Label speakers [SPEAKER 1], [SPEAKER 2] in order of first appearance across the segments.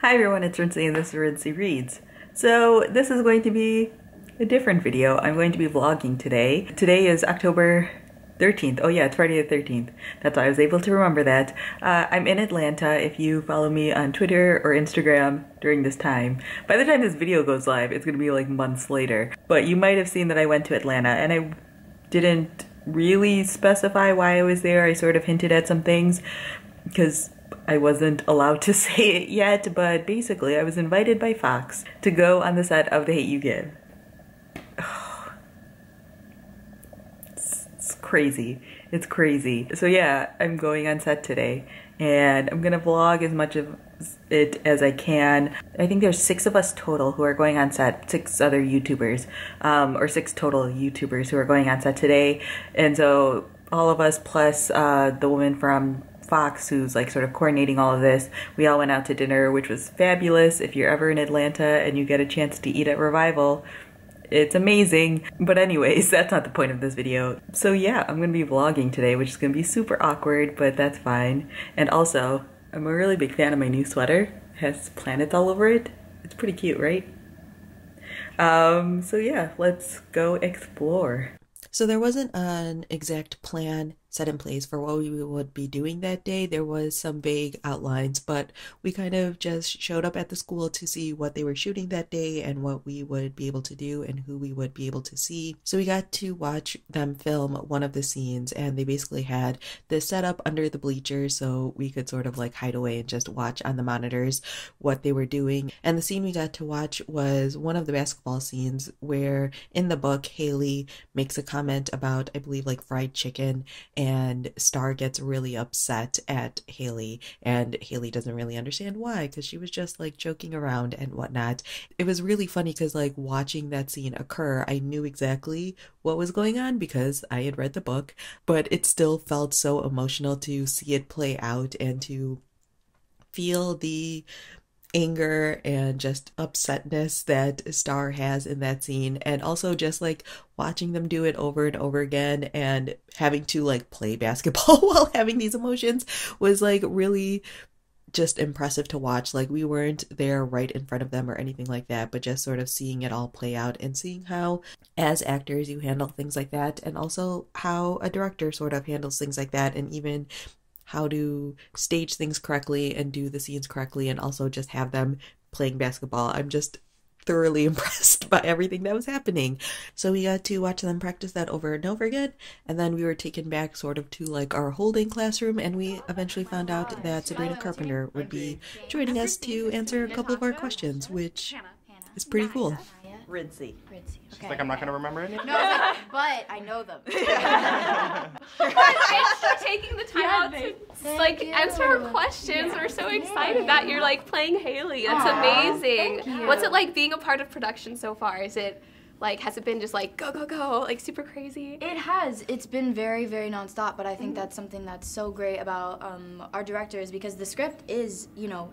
[SPEAKER 1] Hi everyone, it's Rincey and this is Rincey Reads. So this is going to be a different video. I'm going to be vlogging today. Today is October 13th. Oh yeah, it's Friday the 13th. That's why I was able to remember that. I'm in Atlanta if you follow me on Twitter or Instagram during this time. By the time this video goes live, it's gonna be like months later. But you might have seen that I went to Atlanta and I didn't really specify why I was there. I sort of hinted at some things because I wasn't allowed to say it yet, but basically I was invited by Fox to go on the set of The Hate U Give. Oh, it's crazy. It's crazy. So yeah, I'm going on set today and I'm gonna vlog as much of it as I can. I think there's 6 of us total who are going on set, 6 other YouTubers, or 6 total YouTubers who are going on set today. And so all of us plus the woman from Fox who's like sort of coordinating all of this, we all went out to dinner, which was fabulous. If you're ever in Atlanta and you get a chance to eat at Revival, it's amazing. But anyways, that's not the point of this video. So yeah, I'm gonna be vlogging today, which is gonna be super awkward, but that's fine. And also, I'm a really big fan of my new sweater. It has planets all over it. It's pretty cute, right? So yeah, let's go explore. So there wasn't an exact plan set in place for what we would be doing that day. There was some vague outlines, but we kind of just showed up at the school to see what they were shooting that day and what we would be able to do and who we would be able to see. So we got to watch them film one of the scenes, and they basically had this set up under the bleachers so we could sort of like hide away and just watch on the monitors what they were doing. And the scene we got to watch was one of the basketball scenes where in the book Haley makes a comment about, I believe, like fried chicken, and Star gets really upset at Haley, and Haley doesn't really understand why, because she was just like joking around and whatnot. It was really funny because like watching that scene occur, I knew exactly what was going on because I had read the book, but it still felt so emotional to see it play out and to feel the anger and just upsetness that Star has in that scene, and also just like watching them do it over and over again and having to like play basketball while having these emotions was like really just impressive to watch. Like we weren't there right in front of them or anything like that, but just sort of seeing it all play out and seeing how as actors you handle things like that, and also how a director sort of handles things like that, and even how to stage things correctly and do the scenes correctly and also just have them playing basketball. I'm just thoroughly impressed by everything that was happening. So we got to watch them practice that over and over again, and then we were taken back sort of to like our holding classroom, and we eventually found out that Sabrina Carpenter would be joining us to answer a couple of our questions, which is pretty cool. Rincey.
[SPEAKER 2] She's like, I'm not gonna remember any.
[SPEAKER 3] No, but I know them.
[SPEAKER 4] Thanks for taking the time out to like answer our questions. We're so excited that you're like playing Haley. That's amazing. What's it like being a part of production so far? Is it like, has it been just like go, go, go, like super crazy?
[SPEAKER 3] It has. It's been very, very nonstop, but I think that's something that's so great about our directors, because the script is, you know,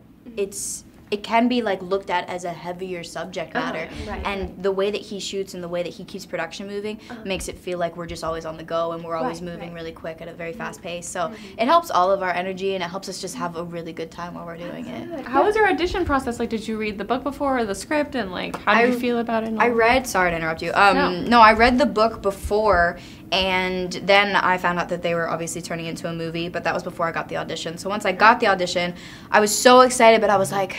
[SPEAKER 3] it can be like looked at as a heavier subject matter, and the way that he shoots and the way that he keeps production moving makes it feel like we're just always on the go and we're always moving really quick at a very fast pace. So it helps all of our energy, and it helps us just have a really good time while we're doing it.
[SPEAKER 5] How was your audition process? Like, did you read the book before or the script, and like how did you feel about it?
[SPEAKER 3] I read, sorry to interrupt you, no, I read the book before, and then I found out that they were obviously turning into a movie, but that was before I got the audition. So once I got the audition, I was so excited, but I was like,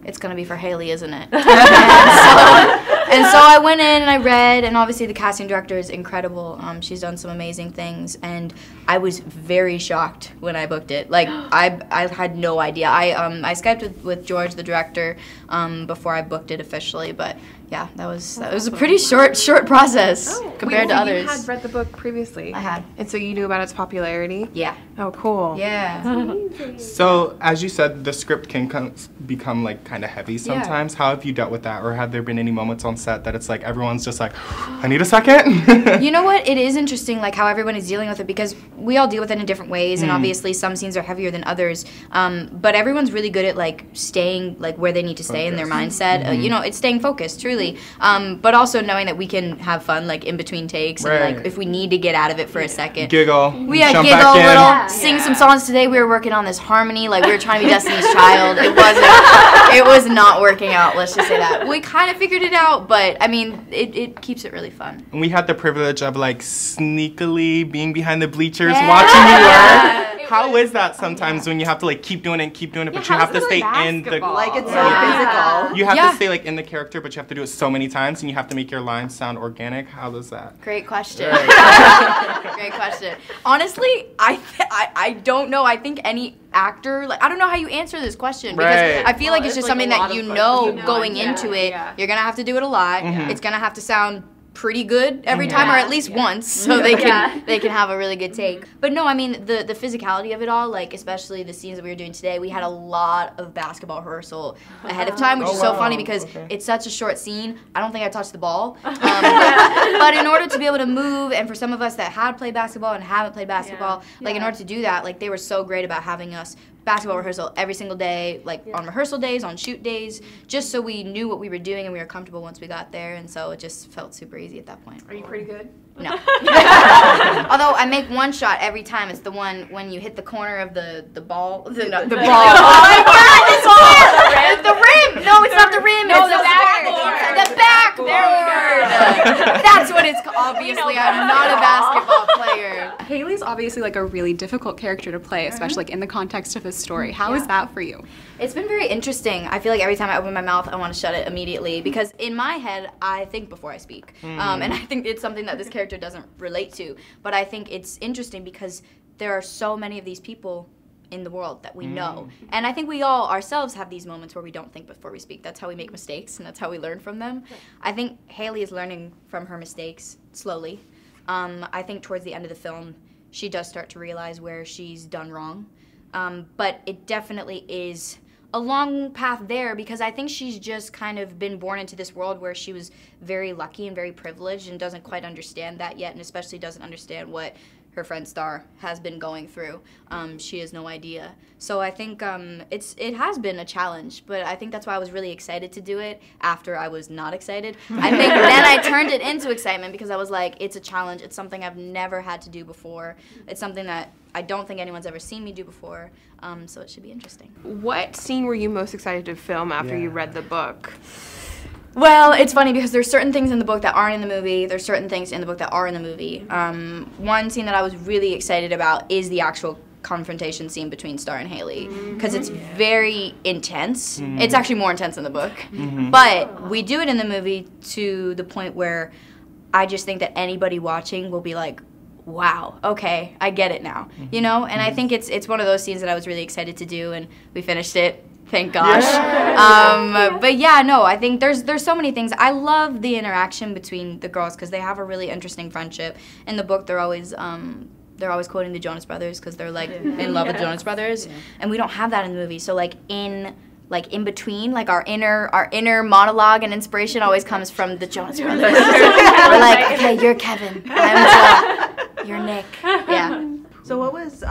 [SPEAKER 3] it's gonna be for Haley, isn't it? And so I went in and I read, and obviously the casting director is incredible. She's done some amazing things, and I was very shocked when I booked it. Like I had no idea. I Skyped with George, the director, before I booked it officially, but yeah, that was a pretty short process compared to others.
[SPEAKER 5] You had read the book previously.
[SPEAKER 3] I had.
[SPEAKER 5] And so you knew about its popularity?
[SPEAKER 3] Yeah.
[SPEAKER 5] Oh, cool.
[SPEAKER 3] Yeah.
[SPEAKER 2] So, as you said, the script can become like kind of heavy sometimes. Yeah. How have you dealt with that, or have there been any moments on set that it's like everyone's just like, I need a second.
[SPEAKER 3] You know what? It is interesting, like how everyone is dealing with it, because we all deal with it in different ways, and obviously some scenes are heavier than others. But everyone's really good at like staying like where they need to stay in their mindset. You know, it's staying focused, truly. But also knowing that we can have fun like in between takes, and like if we need to get out of it for a second,
[SPEAKER 2] giggle.
[SPEAKER 3] We had giggle a little, sing some songs. Today we were working on this harmony, like we were trying to be Destiny's Child. It was not working out. Let's just say that. We kind of figured it out, but I mean, it keeps it really fun.
[SPEAKER 2] We had the privilege of like sneakily being behind the bleachers watching you work. How is that sometimes when you have to like keep doing it, but you have to stay in the
[SPEAKER 6] like it's so physical.
[SPEAKER 2] You have to stay like in the character, but you have to do it so many times, and you have to make your lines sound organic. How does that?
[SPEAKER 3] Great question. Great question. Honestly, I don't know. I think any actor, like I don't know how you answer this question, because I feel like it's just something that you know going into it. You're gonna have to do it a lot. It's gonna have to sound pretty good every time, or at least once, so they can have a really good take. But no, I mean the physicality of it all, like especially the scenes that we were doing today, we had a lot of basketball rehearsal ahead of time, which is so funny because it's such a short scene. I don't think I touched the ball, but in order to be able to move, and for some of us that had played basketball and haven't played basketball, like in order to do that, like they were so great about having us basketball rehearsal every single day, like on rehearsal days, on shoot days, just so we knew what we were doing and we were comfortable once we got there, and so it just felt super easy at that point.
[SPEAKER 4] Are you pretty good?
[SPEAKER 3] No. Although I make one shot every time. It's the one when you hit the corner of the ball. The ball. Oh my God! It's the rim. No, it's not the rim.
[SPEAKER 4] No,
[SPEAKER 3] it's
[SPEAKER 4] the backboard.
[SPEAKER 3] The backboard. That's what it's called. Obviously, I'm not a basketball player.
[SPEAKER 7] Haley's obviously like a really difficult character to play, especially like in the context of this story. How is that for you?
[SPEAKER 3] It's been very interesting. I feel like every time I open my mouth, I want to shut it immediately, because in my head, I think before I speak. And I think it's something that this character doesn't relate to. But I think it's interesting because there are so many of these people in the world that we know. And I think we all ourselves have these moments where we don't think before we speak. That's how we make mistakes, and that's how we learn from them. I think Haley is learning from her mistakes slowly. I think towards the end of the film, she does start to realize where she's done wrong. But it definitely is a long path there, because I think she's just kind of been born into this world where she was very lucky and very privileged and doesn't quite understand that yet, and especially doesn't understand what her friend Star has been going through. She has no idea. So I think it has been a challenge, but I think that's why I was really excited to do it after I was not excited. I think then I turned it into excitement, because I was like, it's a challenge. It's something I've never had to do before. It's something that I don't think anyone's ever seen me do before, so it should be interesting.
[SPEAKER 4] What scene were you most excited to film after you read the book?
[SPEAKER 3] Well, it's funny because there's certain things in the book that aren't in the movie. There's certain things in the book that are in the movie. One scene that I was really excited about is the actual confrontation scene between Star and Haley, because it's very intense. It's actually more intense in the book. But we do it in the movie to the point where I just think that anybody watching will be like, wow, okay, I get it now, you know? And I think it's one of those scenes that I was really excited to do, and we finished it. Thank gosh. But yeah, no, I think there's so many things. I love the interaction between the girls, because they have a really interesting friendship. In the book, they're always quoting the Jonas Brothers, because they're like in love with the Jonas Brothers, and we don't have that in the movie. So like in between, like our inner monologue and inspiration always comes from the Jonas Brothers. We're like, okay, you're Kevin, you're Nick. Yeah.
[SPEAKER 6] So what was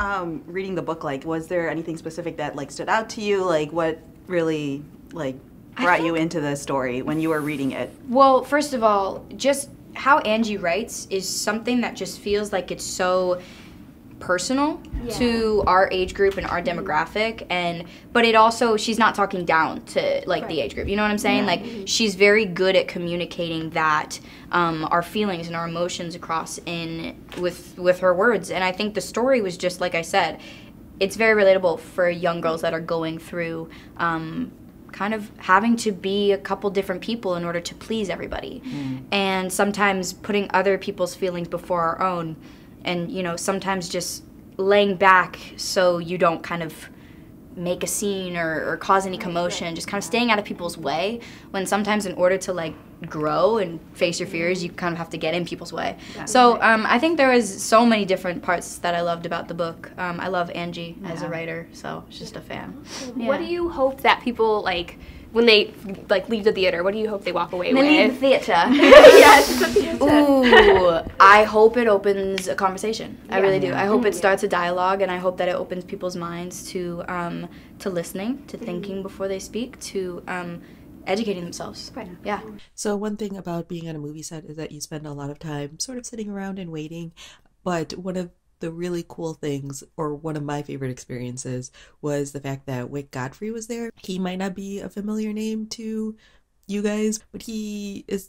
[SPEAKER 6] reading the book like? Was there anything specific that like stood out to you? Like what really like brought you into the story when you were reading it?
[SPEAKER 3] Well, first of all, just how Angie writes is something that just feels like it's so personal to our age group and our demographic, but it also, she's not talking down to like the age group, you know what I'm saying? Like she's very good at communicating that our feelings and our emotions across with her words. And I think the story was just like I said, it's very relatable for young girls that are going through kind of having to be a couple different people in order to please everybody, and sometimes putting other people's feelings before our own. And, you know, sometimes just laying back so you don't kind of make a scene or cause any commotion, just kind of staying out of people's way, when sometimes in order to, like, grow and face your fears, you kind of have to get in people's way. So I think there was so many different parts that I loved about the book. I love Angie as a writer, so I was just a fan.
[SPEAKER 4] What do you hope that people, like, when they like leave the theater? What do you hope they walk away with?
[SPEAKER 3] They leave the theater.
[SPEAKER 4] Yes, the theater.
[SPEAKER 3] Ooh, I hope it opens a conversation. I really do. I hope it starts a dialogue, and I hope that it opens people's minds to listening, to thinking before they speak, to educating themselves. Right. Yeah.
[SPEAKER 1] So one thing about being on a movie set is that you spend a lot of time sort of sitting around and waiting. But one of the really cool things, or one of my favorite experiences, was the fact that Wick Godfrey was there. He might not be a familiar name to you guys, but he is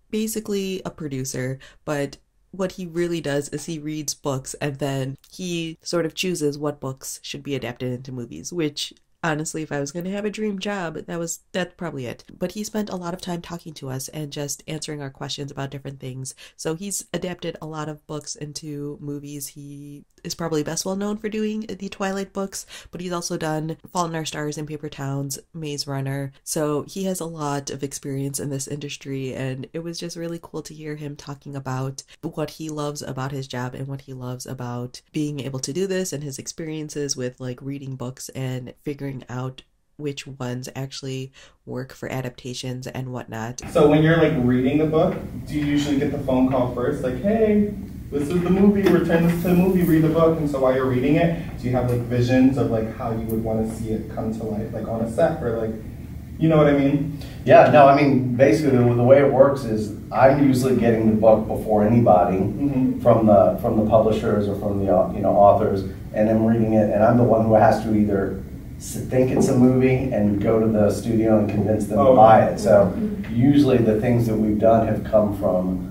[SPEAKER 1] basically a producer. But what he really does is he reads books and then he sort of chooses what books should be adapted into movies, which honestly, if I was going to have a dream job, that's probably it. But he spent a lot of time talking to us and just answering our questions about different things. So he's adapted a lot of books into movies. He is probably best well known for doing the Twilight books, but he's also done Fault in Our Stars and Paper Towns, Maze Runner. So he has a lot of experience in this industry, and it was just really cool to hear him talking about what he loves about his job and what he loves about being able to do this, and his experiences with like reading books and figuring out which ones actually work for adaptations and whatnot.
[SPEAKER 2] So when you're like reading the book, do you usually get the phone call first, like, hey, this is the movie, return this to the movie, read the book, and so while you're reading it, do you have like visions of like how you would want to see it come to life, like on a set, or like, you know what I mean?
[SPEAKER 8] Yeah, no, I mean, basically the way it works is I'm usually getting the book before anybody from the publishers or from the authors, and I'm reading it, and I'm the one who has to either think it's a movie and go to the studio and convince them to buy it. So usually the things that we've done have come from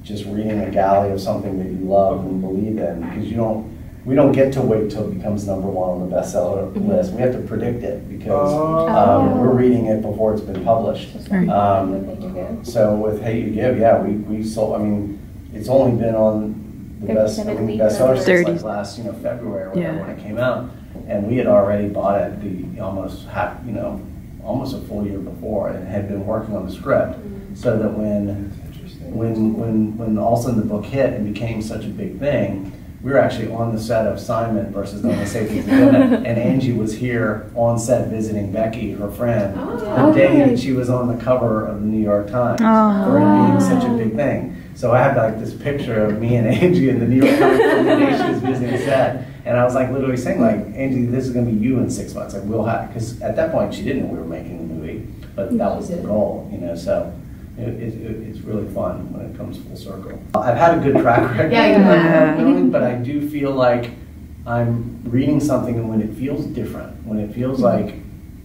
[SPEAKER 8] just reading a galley of something that you love and believe in, because we don't get to wait till it becomes #1 on the bestseller list. We have to predict it because we're reading it before it's been published. So with Hate You Give, yeah, we sold. I mean, it's only been on the bestseller since like last February or whatever when it came out. And we had already bought it almost a full year before, and had been working on the script, so that when all of a sudden the book hit and became such a big thing, we were actually on the set of Simon versus the Safety and Angie was here on set visiting Becky, her friend, the day that she was on the cover of the New York Times for it being such a big thing. So I had like this picture of me and Angie in the New York Times from the day she was visiting set. And I was like literally saying like, Angie, this is going to be you in 6 months. Like we'll have, because at that point she didn't know we were making the movie, but that was the goal, So it's really fun when it comes full circle. I've had a good track record, but I do feel like I'm reading something, and when it feels different, when it feels like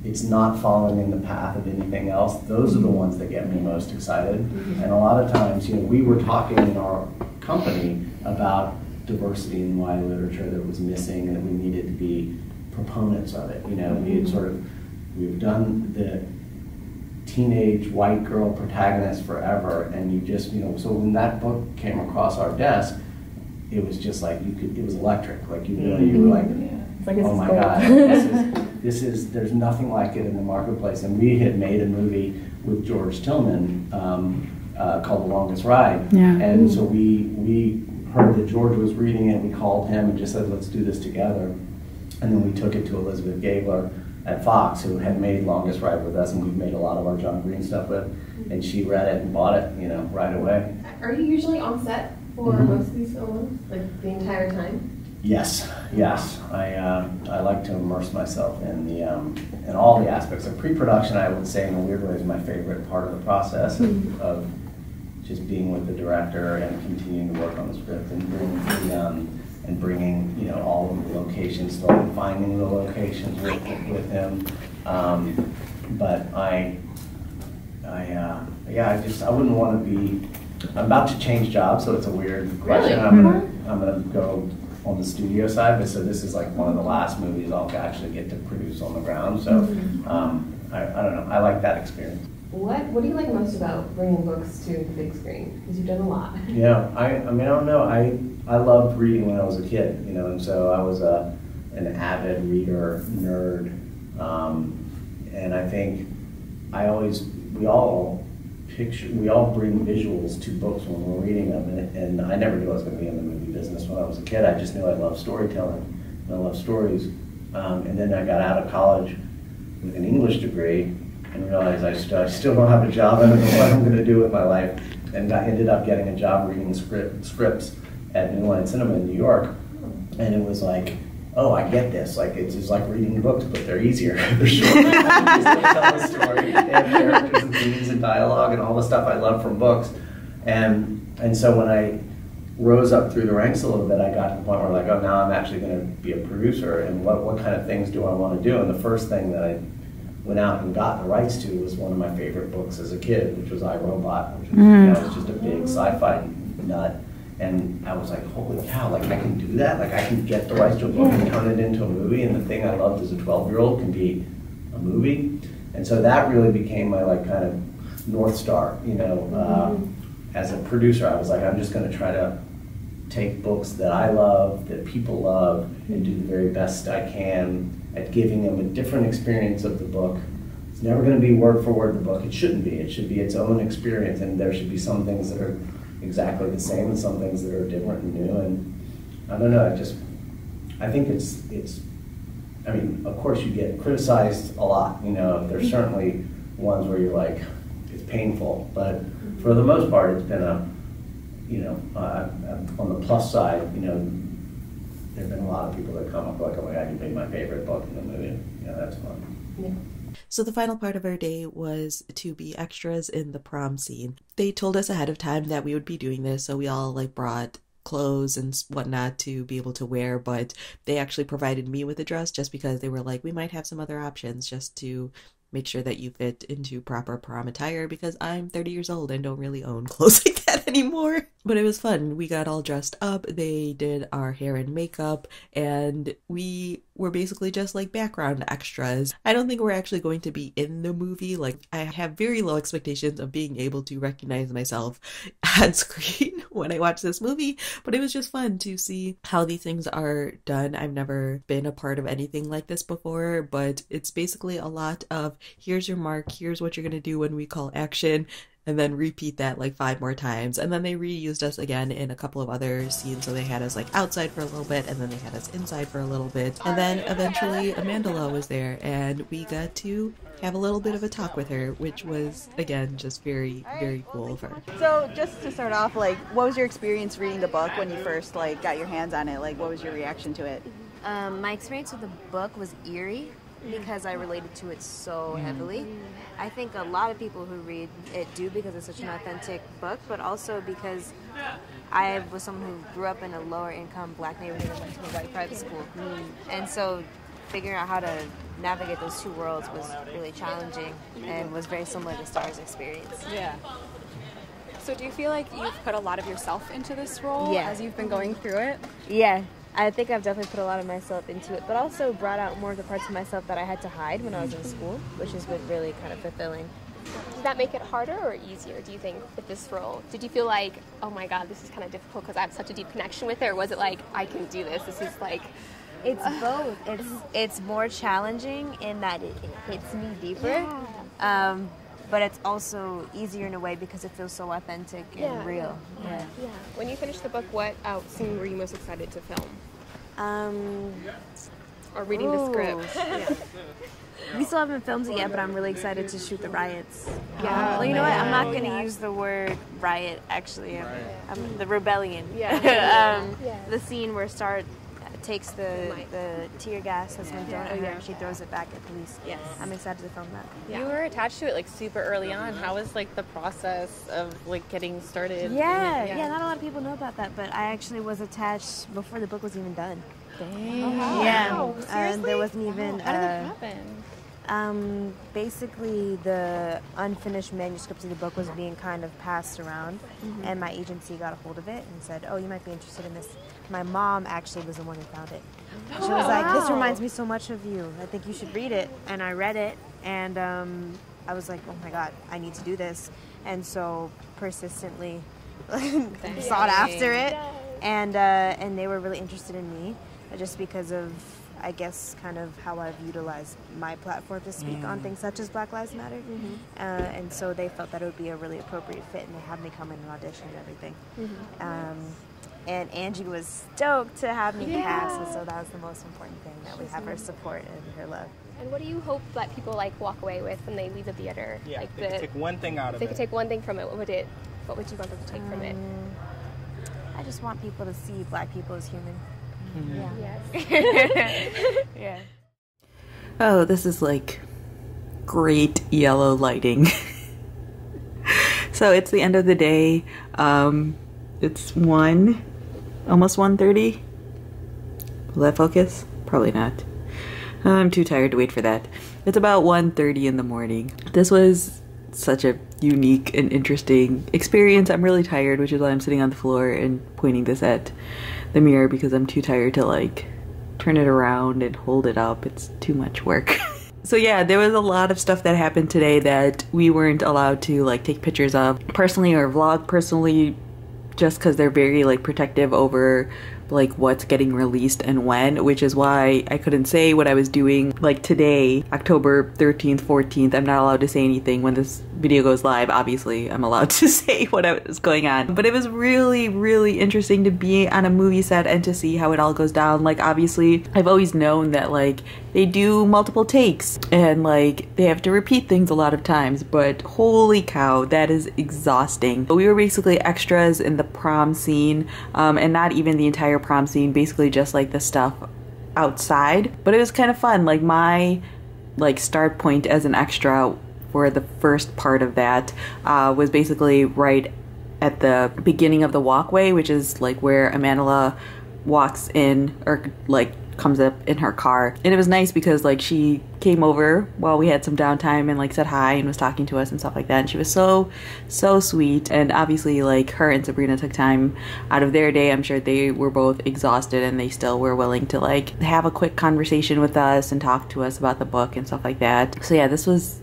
[SPEAKER 8] it's not following in the path of anything else, those are the ones that get me most excited. And a lot of times, we were talking in our company about diversity in YA literature that was missing, and that we needed to be proponents of it. We had we've done the teenage white girl protagonist forever, and you just, so when that book came across our desk, it was just like, it was electric. Like, you were like, oh my God, this is, there's nothing like it in the marketplace. And we had made a movie with George Tillman called The Longest Ride. And so we heard that George was reading it, we called him and just said, let's do this together. And then we took it to Elizabeth Gabler at Fox, who had made Longest Ride with us, and we've made a lot of our John Green stuff with, and she read it and bought it, right away.
[SPEAKER 9] Are you usually on set for most of these films, like the entire time?
[SPEAKER 8] Yes. I like to immerse myself in all the aspects of pre-production. I would say, in a weird way, is my favorite part of the process of just being with the director and continuing to work on the script and bringing all of the locations, finding the locations with him. But I wouldn't want to be. I'm about to change jobs, so it's a weird question.
[SPEAKER 9] Really?
[SPEAKER 8] I'm gonna go on the studio side, but so this is like one of the last movies I'll actually get to produce on the ground. So I don't know. I like that experience.
[SPEAKER 9] What do you like most about bringing books to the big screen? Because you've done a lot.
[SPEAKER 8] Yeah, I mean, I don't know. I loved reading when I was a kid, and so I was an avid reader, nerd, and I think we all bring visuals to books when we're reading them, and I never knew I was going to be in the movie business when I was a kid. I just knew I loved storytelling, and I loved stories, and then I got out of college with an English degree and realized I still don't have a job. I don't know what I'm going to do with my life. And I ended up getting a job reading scripts at New Line Cinema in New York. And it was like, oh, I get this. Like, it's just like reading books, but they're easier. They're short. You just tell a story and characters and themes and dialogue and all the stuff I love from books. And so when I rose up through the ranks a little bit, I got to the point where like, oh, now I'm actually going to be a producer, and what kind of things do I want to do? And the first thing that I went out and got the rights to was one of my favorite books as a kid, which was I, Robot, which was just a big sci-fi nut. And I was like, holy cow, like I can do that? Like I can get the rights to a book and turn it into a movie, and the thing I loved as a 12-year-old can be a movie. And so that really became my like kind of North Star, you know. As a producer, I was like, I'm just going to try to take books that I love, that people love, and do the very best I can at giving them a different experience of the book. It's never going to be word for word the book. It shouldn't be. It should be its own experience, and there should be some things that are exactly the same and some things that are different and new. And I don't know, I think it's I mean, of course you get criticized a lot, you know. There's certainly ones where you're like, it's painful, but for the most part it's been a, you know, on the plus side, you know, there have been a lot of people that come up like, oh my God, you made my favorite book in the movie. Yeah, that's fun.
[SPEAKER 1] Yeah. So the final part of our day was to be extras in the prom scene. They told us ahead of time that we would be doing this, so we all like brought clothes and whatnot to be able to wear, but they actually provided me with a dress just because they were like, we might have some other options just to make sure that you fit into proper prom attire, because I'm 30 years old and don't really own clothes like that anymore. But it was fun. We got all dressed up. They did our hair and makeup, and we were basically just like background extras. I don't think we're actually going to be in the movie. Like, I have very low expectations of being able to recognize myself on screen when I watch this movie, but it was just fun to see how these things are done. I've never been a part of anything like this before, but it's basically a lot of here's your mark, here's what you're going to do when we call action, and then repeat that like 5 more times. And then they reused us again in a couple of other scenes. So they had us like outside for a little bit, and then they had us inside for a little bit. And then eventually Amandla was there, and we got to have a little bit of a talk with her, which was, again, just very, very cool of her.
[SPEAKER 6] So just to start off, like, what was your experience reading the book when you first like got your hands on it? Like, what was your reaction to it?
[SPEAKER 10] My experience with the book was eerie, because I related to it so heavily. I think a lot of people who read it do, because it's such an authentic book, but also because I was someone who grew up in a lower income black neighborhood and went to a white private school. And so figuring out how to navigate those two worlds was really challenging and was very similar to Star's experience.
[SPEAKER 7] Yeah. So do you feel like you've put a lot of yourself into this role as you've been going through it?
[SPEAKER 10] Yeah. I think I've definitely put a lot of myself into it, but also brought out more of the parts of myself that I had to hide when I was in school, which has been really kind of fulfilling.
[SPEAKER 4] Did that make it harder or easier, do you think, with this role? Did you feel like, oh my God, this is kind of difficult because I have such a deep connection with it, or was it like, I can do this, this is like...
[SPEAKER 10] It's both. It's more challenging in that it hits me deeper, but it's also easier in a way because it feels so authentic and real. Yeah.
[SPEAKER 4] When you finished the book, what scene were you most excited to film? Or reading the script?
[SPEAKER 10] We still haven't filmed it yet, but I'm really excited to shoot the riots. Well, you know what? I'm not going to use the word riot, actually. The rebellion. The scene where Star takes the tear gas that's been thrown at her and she throws it back at police. I'm excited to film that.
[SPEAKER 5] You were attached to it like super early on. How was like the process of like getting started?
[SPEAKER 10] Yeah, not a lot of people know about that, but I actually was attached before the book was even done.
[SPEAKER 5] Dang.
[SPEAKER 10] Yeah.
[SPEAKER 5] Seriously?
[SPEAKER 10] There wasn't even
[SPEAKER 5] How did that happen?
[SPEAKER 10] Basically the unfinished manuscript of the book was being kind of passed around, and my agency got a hold of it and said, oh, you might be interested in this. My mom actually was the one who found it. She was like, this reminds me so much of you. I think you should read it. And I read it, and I was like, oh my God, I need to do this. And so persistently sought after it, and they were really interested in me, just because of, I guess, kind of how I've utilized my platform to speak on things such as Black Lives Matter. And so they felt that it would be a really appropriate fit, and they had me come in and audition and everything. And Angie was stoked to have me cast, and so that was the most important thing, that we have her support and her love.
[SPEAKER 4] And what do you hope that people like walk away with when they leave the theater?
[SPEAKER 2] Yeah,
[SPEAKER 4] like
[SPEAKER 2] they could take one thing out of it.
[SPEAKER 4] They could take one thing from it. What would you want them to take from it?
[SPEAKER 10] I just want people to see Black people as human.
[SPEAKER 4] Mm-hmm.
[SPEAKER 10] Yes.
[SPEAKER 1] Yeah. Oh, this is like great yellow lighting. So it's the end of the day. It's almost 1:30. Will that focus? Probably not. I'm too tired to wait for that. It's about 1:30 in the morning. This was such a unique and interesting experience. I'm really tired, which is why I'm sitting on the floor and pointing this at the mirror, because I'm too tired to like turn it around and hold it up. It's too much work. So yeah, there was a lot of stuff that happened today that we weren't allowed to like take pictures of personally or vlog personally, just because they're very like protective over like what's getting released and when, which is why I couldn't say what I was doing. Like today, October 13th, 14th, I'm not allowed to say anything. When this video goes live, obviously I'm allowed to say what was going on. But it was really, really interesting to be on a movie set and to see how it all goes down. Like obviously, I've always known that like they do multiple takes and like they have to repeat things a lot of times, but holy cow, that is exhausting. We were basically extras in the prom scene, and not even the entire prom scene, basically just like the stuff outside. But it was kind of fun. Like my like start point as an extra for the first part of that was basically right at the beginning of the walkway, which is like where Amandla walks in, or like comes up in her car. And it was nice because like she came over while we had some downtime and like said hi and was talking to us and stuff like that, and she was so sweet. And obviously like her and Sabrina took time out of their day. I'm sure they were both exhausted and they still were willing to like have a quick conversation with us and talk to us about the book and stuff like that. So yeah, this was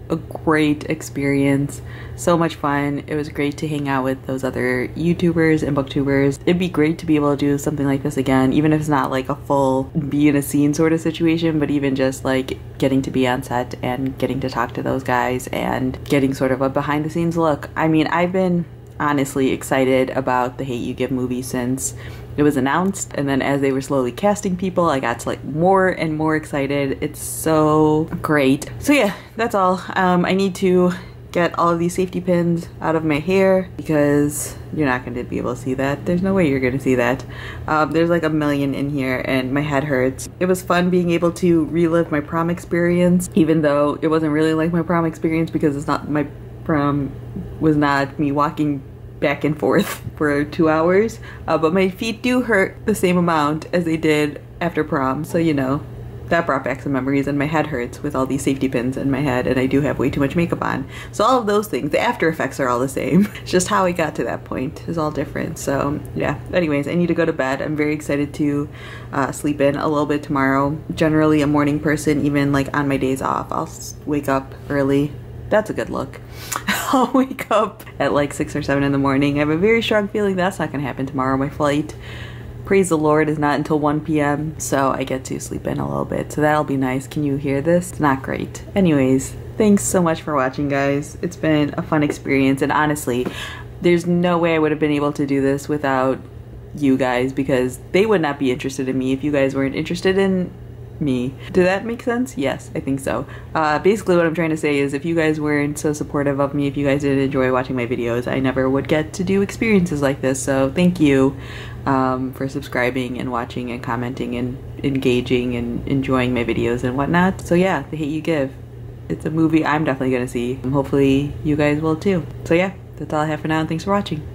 [SPEAKER 1] a great experience, so much fun. It was great to hang out with those other YouTubers and booktubers. It'd be great to be able to do something like this again, even if it's not like a full be in a scene sort of situation, but even just like getting to be on set and getting to talk to those guys and getting sort of a behind the scenes look. I mean, I've been honestly excited about the Hate U Give movie since it was announced, and then as they were slowly casting people, I got to like more and more excited. It's so great. So yeah, that's all. I need to get all of these safety pins out of my hair because you're not going to be able to see that. There's no way you're going to see that. There's like a million in here and my head hurts. It was fun being able to relive my prom experience, even though it wasn't really like my prom experience because it's not, my prom was not me walking back and forth for 2 hours, but my feet do hurt the same amount as they did after prom, so you know, that brought back some memories. And my head hurts with all these safety pins in my head, and I do have way too much makeup on, so all of those things, the after effects are all the same. It's just how I got to that point is all different. So yeah, anyways, I need to go to bed. I'm very excited to sleep in a little bit tomorrow. Generally a morning person, even like on my days off, I'll wake up early. That's a good look. I'll wake up at like 6 or 7 in the morning. I have a very strong feeling that's not gonna happen tomorrow. My flight, praise the Lord, is not until 1 p.m. so I get to sleep in a little bit, so that'll be nice. Can you hear this? It's not great. Anyways, thanks so much for watching, guys. It's been a fun experience, and honestly, there's no way I would have been able to do this without you guys, because they would not be interested in me if you guys weren't interested in me. Did that make sense? Yes, I think so. Basically what I'm trying to say is if you guys weren't so supportive of me, if you guys didn't enjoy watching my videos, I never would get to do experiences like this. So thank you for subscribing and watching and commenting and engaging and enjoying my videos and whatnot. So yeah, The Hate U Give. It's a movie I'm definitely gonna see. Hopefully you guys will too. So yeah, that's all I have for now, and thanks for watching.